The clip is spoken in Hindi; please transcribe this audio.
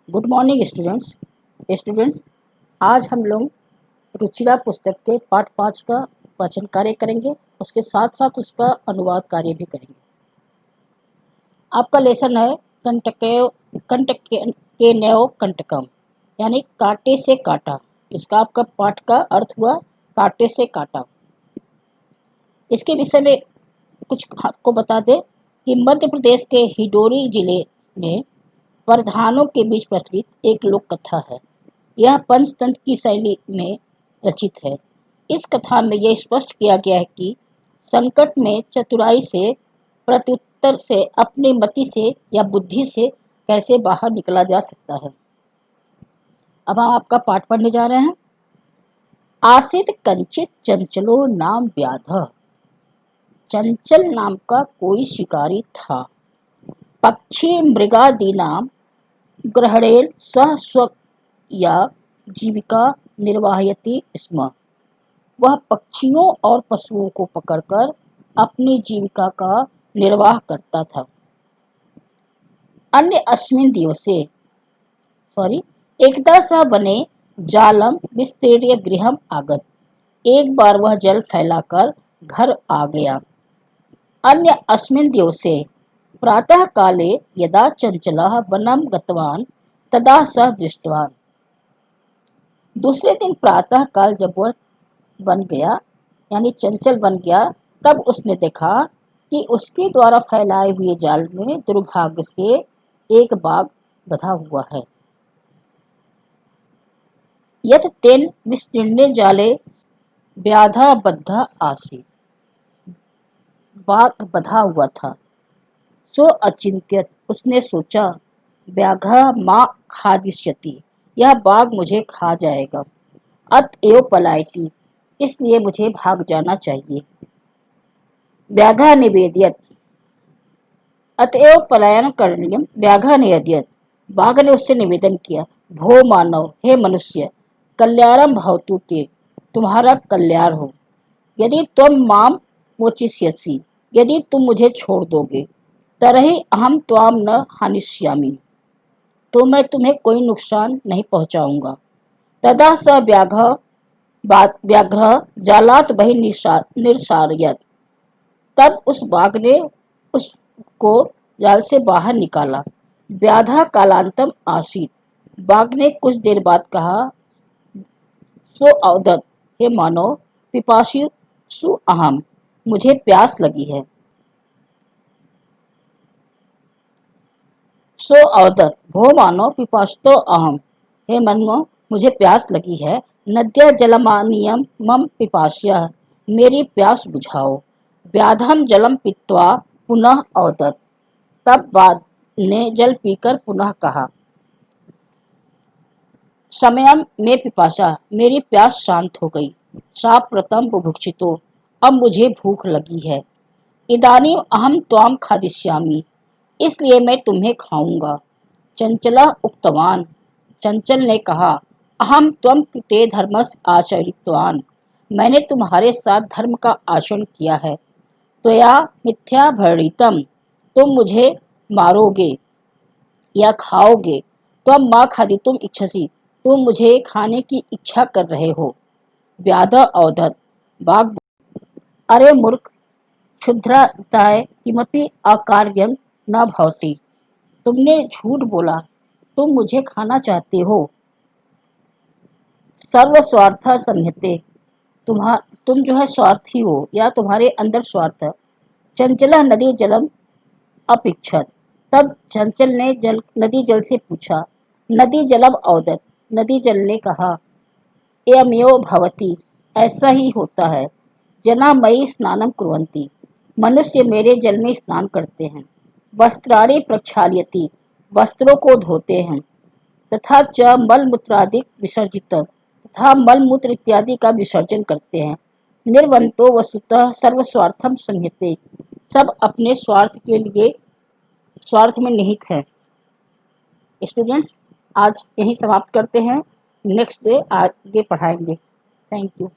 Good morning students. आज हम लोग रुचिरा पुस्तक के पाठ 5 का वाचन कार्य करेंगे। उसके साथ साथ उसका अनुवाद कार्य भी करेंगे। आपका लेसन है कंटकेनेओ कंटकम, यानी कांटे से काटा। इसका आपका पाठ का अर्थ हुआ कांटे से काटा। इसके विषय में कुछ आपको बता दें कि मध्य प्रदेश के हिडोरी जिले में प्रधानों के बीच प्रचलित एक लोक कथा है। यह पंचतंत्र की शैली में रचित है। इस कथा में यह स्पष्ट किया गया है कि संकट में चतुराई से, प्रत्युत्तर से, अपनी मति से या बुद्धि से कैसे बाहर निकला जा सकता है। अब हम आपका पाठ पढ़ने जा रहे हैं। आसित कंचित चंचलो नाम व्याध। चंचल नाम का कोई शिकारी था। पक्षी मृगादि नाम ग्रहणेन सह स्व या जीविका निर्वाहयति स्म। वह पक्षियों और पशुओं को पकड़कर अपनी जीविका का निर्वाह करता था। अन्य अस्मिन् दिवसे एकदा स वने जालम विस्तीर्य गृहम आगत। एक बार वह जल फैलाकर घर आ गया। अन्य अस्मिन् दिवसे प्रातः काले यदा चंचलः वनम गतवान तदा सः दृष्टवान। दूसरे दिन प्रातः काल जब वह बन गया यानी चंचल बन गया, तब उसने देखा कि उसके द्वारा फैलाए हुए जाल में दुर्भाग्य से एक बाघ बंधा हुआ है। यत् तेन विस्तीर्णे जाले व्याधा बद्धा आसीत्। बाघ बंधा हुआ था। सो अचिंत्यत, उसने सोचा, व्याघ्रः मां खादिष्यति, यह बाघ मुझे खा जाएगा। अतएव पलायति, इसलिए मुझे भाग जाना चाहिए। व्याघ्रः निवेदयत्, अतएव पलायन करणीयम्। व्याघ्रः निवेदयत्, बाघ ने उससे निवेदन किया, भो मानव, हे मनुष्य, कल्याणं भवतु ते, तुम्हारा कल्याण हो। यदि त्वं मां मोचिष्यसि, यदि तुम मुझे छोड़ दोगे, तरहि अहम त्वाम न हानिष्यामि, तो मैं तुम्हें कोई नुकसान नहीं पहुंचाऊंगा। तदा स व्याघ्रः जालात बहिः निरसारयत्, तब उस बाघ ने उसको जाल से बाहर निकाला। व्याधः कालांतम आसीत्, बाघ ने कुछ देर बाद कहा, सो औदत, हे मानव, पिपासु अहम, मुझे प्यास लगी है। सो औदत, भो मानव, पिपासतो अहम, हे मानव, मुझे प्यास लगी है। नद्या जलमानियम मम पिपास्यः, मेरी प्यास बुझाओ। व्याधम जलम पीत्वा पुनः औदत, तब बाघ ने जल पीकर पुनः कहा, समयम में पिपासा, मेरी प्यास शांत हो गई। साप्रतम बुभुक्षितो, अब मुझे भूख लगी है। इदानीम अहम त्वाम खादिष्यामि, इसलिए मैं तुम्हें खाऊंगा। चंचलः उक्तवान, चंचल ने कहा, अहम त्वं कृते धर्मस् आचरितवान, मैंने तुम्हारे साथ धर्म का आचरण किया है। त्वया मिथ्या भणितम, तुम मुझे मारोगे या खाओगे। त्वं मां खादितुम इच्छसि, तुम मुझे खाने की इच्छा कर रहे हो। व्याधः औदत, बाघ, अरे मूर्ख, क्षुद्रताय किमपि अकार्यं न भवति, तुमने झूठ बोला, तुम मुझे खाना चाहते हो। सर्वस्वार्थ संहते, तुम जो है स्वार्थी हो या तुम्हारे अंदर स्वार्थ है। चंचलः नदी जलम अपिक्षत, तब चंचल ने नदी जल से पूछा। नदी जलम औदत, नदी जल ने कहा, एवमेव भवति, ऐसा ही होता है। जना मयि स्नानम कुर्वन्ति, मनुष्य मेरे जल में स्नान करते हैं। वस्त्राणि प्रक्षाल्यति, वस्त्रों को धोते हैं। तथा च मलमूत्रादि विसर्जित, तथा मलमूत्र इत्यादि का विसर्जन करते हैं। निर्वंतो वस्तुतः सर्वस्वार्थम संहते, सब अपने स्वार्थ के लिए स्वार्थ में निहित है। स्टूडेंट्स, आज यही समाप्त करते हैं। नेक्स्ट डे आगे पढ़ाएंगे। Thank you.